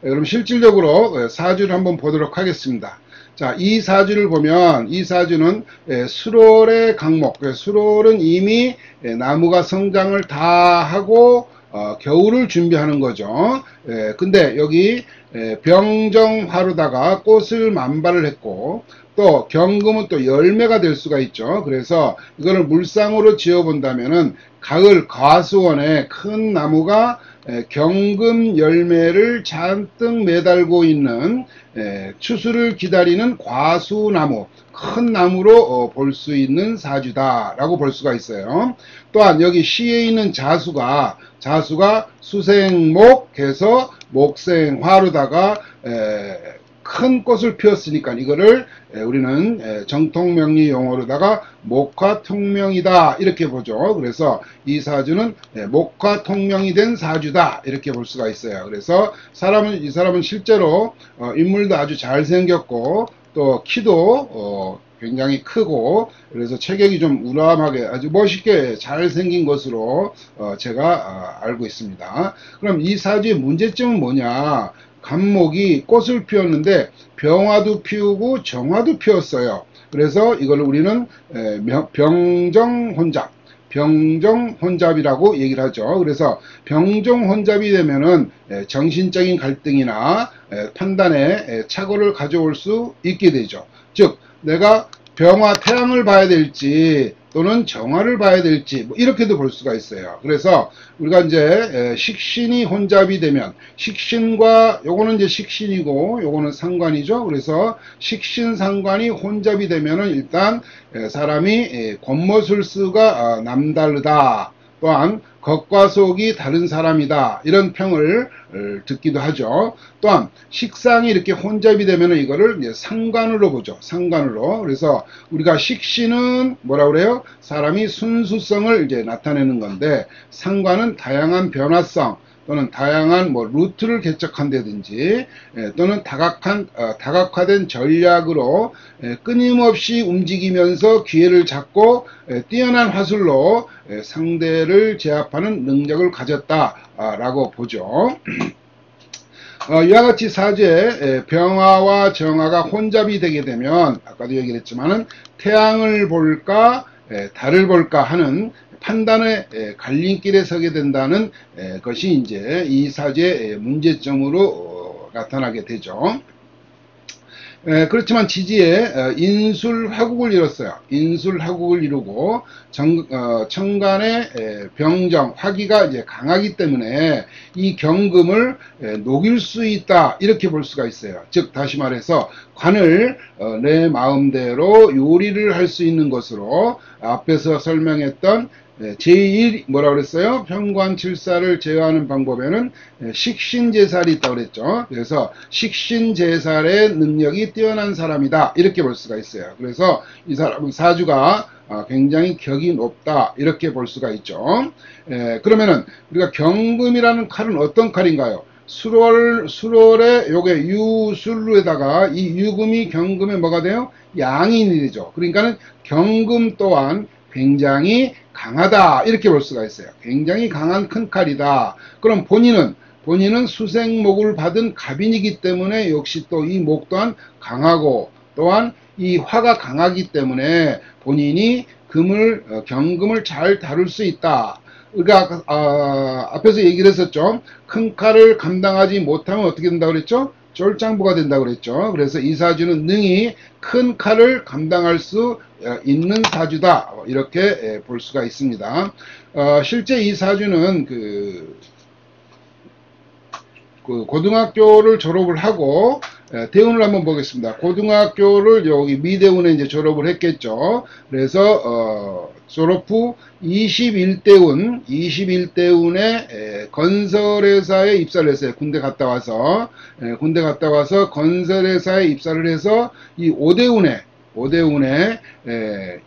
그럼 실질적으로 사주를 한번 보도록 하겠습니다. 자, 이 사주를 보면 이 사주는 수월의 강목, 수월은 이미 나무가 성장을 다 하고 겨울을 준비하는 거죠. 근데 여기 병정화로다가 꽃을 만발을 했고, 또 경금은 또 열매가 될 수가 있죠. 그래서 이거를 물상으로 지어 본다면은 가을 과수원에 큰 나무가 경금 열매를 잔뜩 매달고 있는 추수를 기다리는 과수나무, 큰 나무로 볼 수 있는 사주다라고 볼 수가 있어요. 또한 여기 시에 있는 자수가 수생목해서 목생화로다가 큰 꽃을 피웠으니까 이거를 우리는 정통명리 용어로다가 목화통명이다 이렇게 보죠. 그래서 이 사주는 목화통명이 된 사주다 이렇게 볼 수가 있어요. 그래서 이 사람은 실제로 인물도 아주 잘생겼고 또 키도 굉장히 크고, 그래서 체격이 좀 우람하게 아주 멋있게 잘생긴 것으로 제가 알고 있습니다. 그럼 이 사주의 문제점은 뭐냐? 간목이 꽃을 피웠는데 병화도 피우고 정화도 피웠어요. 그래서 이걸 우리는 병정혼잡이라고 얘기를 하죠. 그래서 병정혼잡이 되면은 정신적인 갈등이나 판단에 착오를 가져올 수 있게 되죠. 즉 내가 병화 태양을 봐야 될지 또는 정화를 봐야 될지 뭐 이렇게도 볼 수가 있어요. 그래서 우리가 이제 식신이 혼잡이 되면, 식신과 요거는 이제 식신이고 요거는 상관이죠. 그래서 식신 상관이 혼잡이 되면은 일단 사람이 겉모술수가 남다르다, 또한 겉과 속이 다른 사람이다 이런 평을 듣기도 하죠. 또한 식상이 이렇게 혼잡이 되면 이거를 이제 상관으로 보죠. 상관으로. 그래서 우리가 식신은 뭐라 그래요? 사람이 순수성을 이제 나타내는 건데, 상관은 다양한 변화성 또는 다양한 뭐 루트를 개척한다든지 또는 다각화된 전략으로 끊임없이 움직이면서 기회를 잡고 뛰어난 화술로 상대를 제압하는 능력을 가졌다라고 보죠. 이와 같이 사주에 병화와 정화가 혼잡이 되게 되면 아까도 얘기를 했지만은 태양을 볼까 달을 볼까 하는 판단의 갈림길에 서게 된다는 것이 이제 이 사주의 문제점으로 나타나게 되죠. 그렇지만 지지에 인술화국을 이뤘어요. 인술화국을 이루고 천간의 병정, 화기가 이제 강하기 때문에 이 경금을 녹일 수 있다 이렇게 볼 수가 있어요. 즉 다시 말해서 관을 내 마음대로 요리를 할 수 있는 것으로, 앞에서 설명했던 제1 뭐라 그랬어요? 편관칠사를 제어하는 방법에는 식신제살이 있다고 그랬죠. 그래서 식신제살의 능력이 뛰어난 사람이다 이렇게 볼 수가 있어요. 그래서 이 사람은 사주가 굉장히 격이 높다 이렇게 볼 수가 있죠. 그러면은 우리가 경금이라는 칼은 어떤 칼인가요? 수월에 요게 유술로에다가 이 유금이 경금에 뭐가 돼요? 양인이 되죠. 그러니까는 경금 또한 굉장히 강하다 이렇게 볼 수가 있어요. 굉장히 강한 큰 칼이다. 그럼 본인은 수생목을 받은 갑인이기 때문에 역시 또 이 목 또한 강하고, 또한 이 화가 강하기 때문에 본인이 경금을 잘 다룰 수 있다. 우리가 앞에서 얘기를 했었죠. 큰 칼을 감당하지 못하면 어떻게 된다고 그랬죠? 쫄장부가 된다고 그랬죠. 그래서 이 사주는 능히 큰 칼을 감당할 수 있는 사주다 이렇게 볼 수가 있습니다. 실제 이 사주는 고등학교를 졸업을 하고 대운을 한번 보겠습니다. 고등학교를 여기 미대운에 이제 졸업을 했겠죠. 그래서 졸업 후 21대운에 건설회사에 입사를 했어요. 군대 갔다 와서 건설회사에 입사를 해서 이 5대운에 오대운에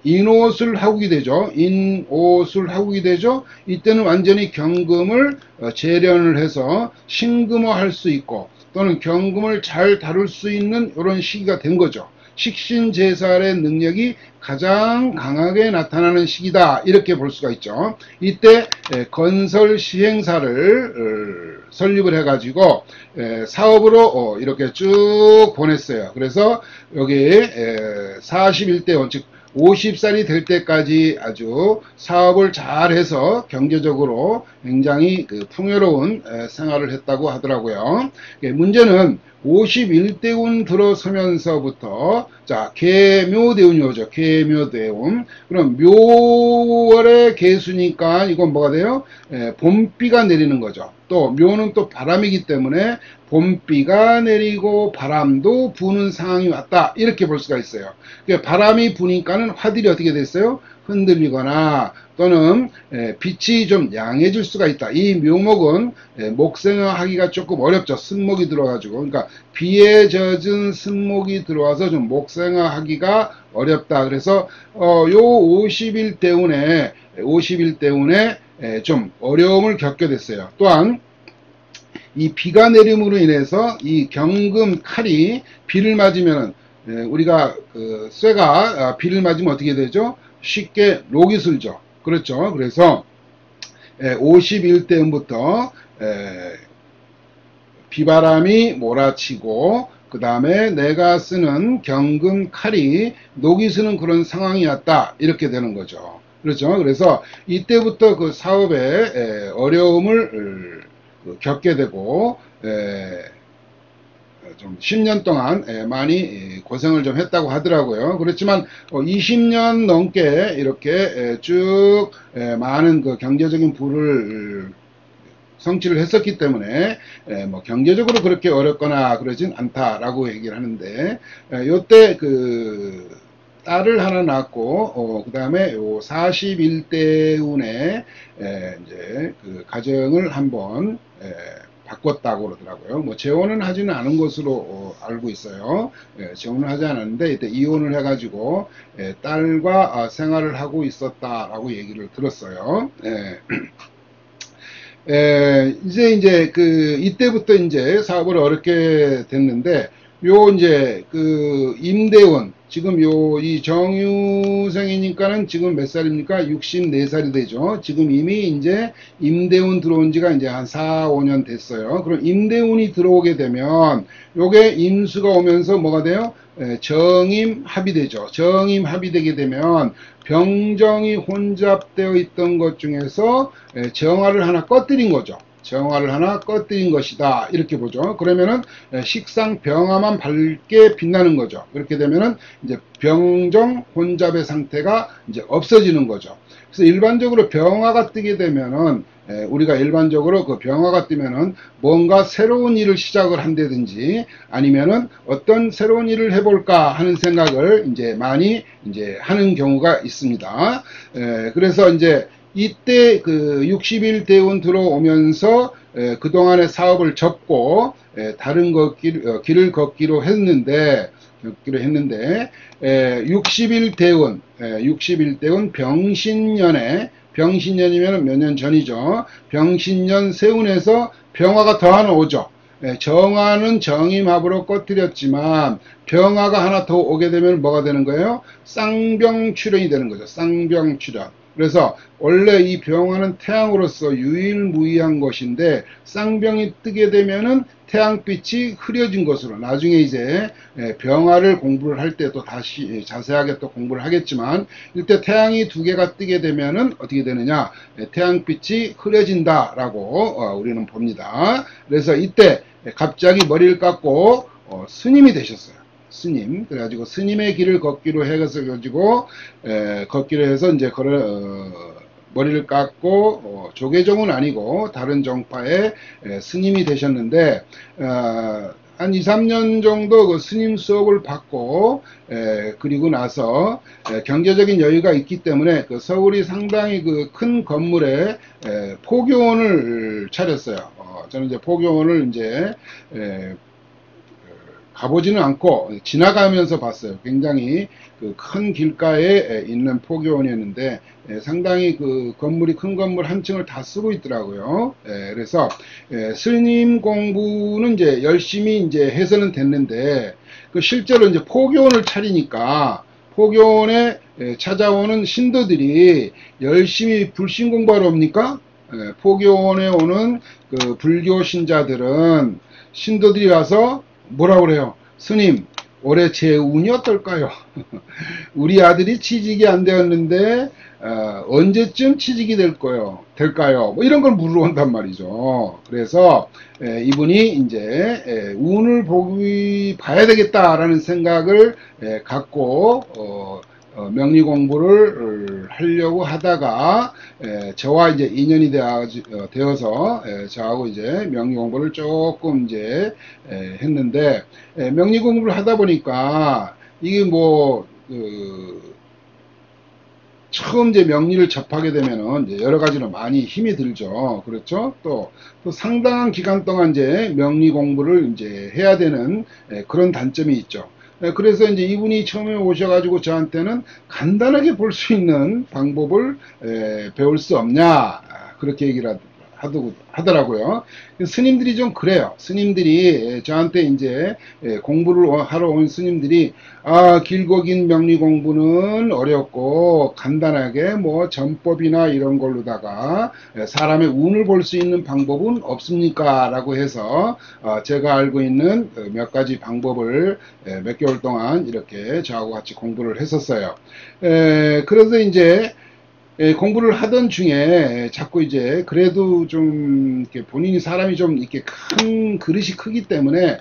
인옷을 하국이 되죠. 인옷을 하국이 되죠. 이때는 완전히 경금을 재련을 해서 신금화할 수 있고 또는 경금을 잘 다룰 수 있는 이런 시기가 된 거죠. 식신제살의 능력이 가장 강하게 나타나는 시기다 이렇게 볼 수가 있죠. 이때 건설 시행사를 설립을 해가지고 사업으로 이렇게 쭉 보냈어요. 그래서 여기 41대원 즉 50살이 될 때까지 아주 사업을 잘해서 경제적으로 굉장히 풍요로운 생활을 했다고 하더라고요. 문제는 51대운 들어서면서부터 자 계묘대운이 오죠. 계묘대운. 그럼 묘월의 계수니까 이건 뭐가 돼요? 봄비가 내리는 거죠. 또 묘는 또 바람이기 때문에 봄비가 내리고 바람도 부는 상황이 왔다 이렇게 볼 수가 있어요. 바람이 부니까는 화들이 어떻게 됐어요? 흔들리거나 또는 빛이 좀 양해질 수가 있다. 이 묘목은 목생화하기가 조금 어렵죠. 쓴목이 들어가지고. 그러니까 비에 젖은 쓴목이 들어와서 좀 목생화하기가 어렵다. 그래서 요 51대운에 좀 어려움을 겪게 됐어요. 또한 이 비가 내림으로 인해서 이 경금 칼이 비를 맞으면 우리가 쇠가 비를 맞으면 어떻게 되죠? 쉽게 녹이 슬죠. 그렇죠. 그래서 51대운부터 비바람이 몰아치고 그 다음에 내가 쓰는 경금 칼이 녹이 스는 그런 상황이 왔다 이렇게 되는 거죠. 그렇죠. 그래서 이때부터 그 사업에 어려움을 겪게 되고 좀 10년 동안 많이 고생을 좀 했다고 하더라고요. 그렇지만 20년 넘게 이렇게 쭉 많은 그 경제적인 부를 성취를 했었기 때문에 뭐 경제적으로 그렇게 어렵거나 그러진 않다라고 얘기를 하는데 요때 그 딸을 하나 낳고 그 다음에 요 41대운에 이제 그 가정을 한번 바꿨다고 그러더라고요. 뭐 재혼은 하지는 않은 것으로 알고 있어요. 재혼을 하지 않았는데 이때 이혼을 해가지고 딸과 생활을 하고 있었다라고 얘기를 들었어요. 이제 이때부터 이제 사업을 어렵게 됐는데 요 이제 그 임대원 지금 이 정유생이니까는 지금 몇 살입니까? 64살이 되죠. 지금 이미 이제 임대운 들어온 지가 이제 한 4, 5년 됐어요. 그럼 임대운이 들어오게 되면 요게 임수가 오면서 뭐가 돼요? 정임합이 되죠. 정임합이 되게 되면 병정이 혼잡되어 있던 것 중에서 정화를 하나 꺼뜨린 거죠. 정화를 하나 꺼뜨린 것이다 이렇게 보죠. 그러면은 식상 병화만 밝게 빛나는 거죠. 그렇게 되면은 이제 병정 혼잡의 상태가 이제 없어지는 거죠. 그래서 일반적으로 병화가 뜨게 되면은 우리가 일반적으로 그 병화가 뜨면은 뭔가 새로운 일을 시작을 한다든지 아니면은 어떤 새로운 일을 해볼까 하는 생각을 이제 많이 이제 하는 경우가 있습니다. 그래서 이제 이때 그 60일 들어오면서 그동안의 사업을 접고 다른 길을 걷기로 했는데 60일 병신년에 병신년이면 몇 년 전이죠. 병신년 세운에서 병화가 더 하나 오죠. 정화는 정임합으로 꺼뜨렸지만 병화가 하나 더 오게 되면 뭐가 되는 거예요? 쌍병출현이 되는 거죠. 쌍병출현. 그래서 원래 이 병화는 태양으로서 유일무이한 것인데 쌍병이 뜨게 되면은 태양빛이 흐려진 것으로 나중에 이제 병화를 공부를 할 때 또 다시 자세하게 또 공부를 하겠지만 이때 태양이 두 개가 뜨게 되면은 어떻게 되느냐 태양빛이 흐려진다라고 우리는 봅니다. 그래서 이때 갑자기 머리를 깎고 스님이 되셨어요. 스님. 그래가지고 스님의 길을 걷기로 해가지고 걷기로 해서 이제 머리를 깎고 조계종은 아니고 다른 정파의 스님이 되셨는데 한 2, 3년 정도 그 스님 수업을 받고 그리고 나서 경제적인 여유가 있기 때문에 그 서울이 상당히 그 큰 건물에 포교원을 차렸어요. 저는 이제 포교원을 이제 가보지는 않고 지나가면서 봤어요. 굉장히 그 큰 길가에 있는 포교원이었는데 상당히 그 건물이 큰 건물 한 층을 다 쓰고 있더라고요. 그래서 스님 공부는 이제 열심히 이제 해서는 됐는데 그 실제로 이제 포교원을 차리니까 포교원에 찾아오는 신도들이 열심히 불신 공부하러 옵니까? 포교원에 오는 그 불교 신자들은 신도들이 와서 뭐라고 그래요? 스님, 올해 제 운이 어떨까요? 우리 아들이 취직이 안 되었는데 언제쯤 취직이 될까요? 뭐 이런 걸 물어본단 말이죠. 그래서 이분이 이제 운을 봐야 되겠다라는 생각을 갖고 명리 공부를 하려고 하다가 저와 이제 인연이 되어서 저하고 이제 명리 공부를 조금 이제 했는데 명리 공부를 하다 보니까 이게 뭐 처음 이제 명리를 접하게 되면은 이제 여러 가지로 많이 힘이 들죠. 그렇죠? 또 상당한 기간 동안 이제 명리 공부를 이제 해야 되는 그런 단점이 있죠. 그래서 이제 이분이 처음에 오셔가지고 저한테는 간단하게 볼 수 있는 방법을 배울 수 없냐 그렇게 얘기를 하더라고요. 스님들이 좀 그래요. 스님들이 저한테 이제 공부를 하러 온 스님들이 길고 긴 명리 공부는 어렵고 간단하게 뭐 전법이나 이런 걸로다가 사람의 운을 볼 수 있는 방법은 없습니까? 라고 해서 제가 알고 있는 몇 가지 방법을 몇 개월 동안 이렇게 저하고 같이 공부를 했었어요. 그래서 이제 공부를 하던 중에 자꾸 이제 그래도 좀 이렇게 본인이 사람이 좀 이렇게 큰 그릇이 크기 때문에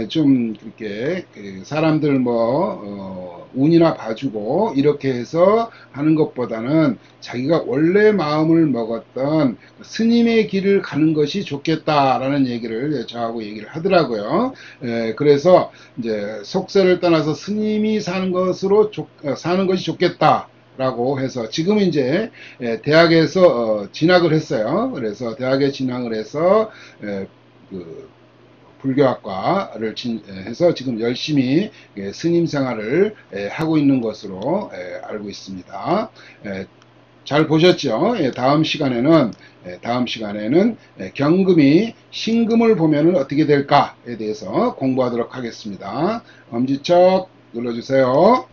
좀 이렇게 사람들 뭐 운이나 봐주고 이렇게 해서 하는 것보다는 자기가 원래 마음을 먹었던 스님의 길을 가는 것이 좋겠다라는 얘기를 저하고 얘기를 하더라고요. 그래서 이제 속세를 떠나서 스님이 사는 것이 좋겠다. 라고 해서 지금 이제 대학에서 진학을 했어요. 그래서 대학에 진학을 해서 그 불교학과를 해서 지금 열심히 스님 생활을 하고 있는 것으로 알고 있습니다. 잘 보셨죠? 다음 시간에는 경금이 신금을 보면 어떻게 될까에 대해서 공부하도록 하겠습니다. 엄지척 눌러주세요.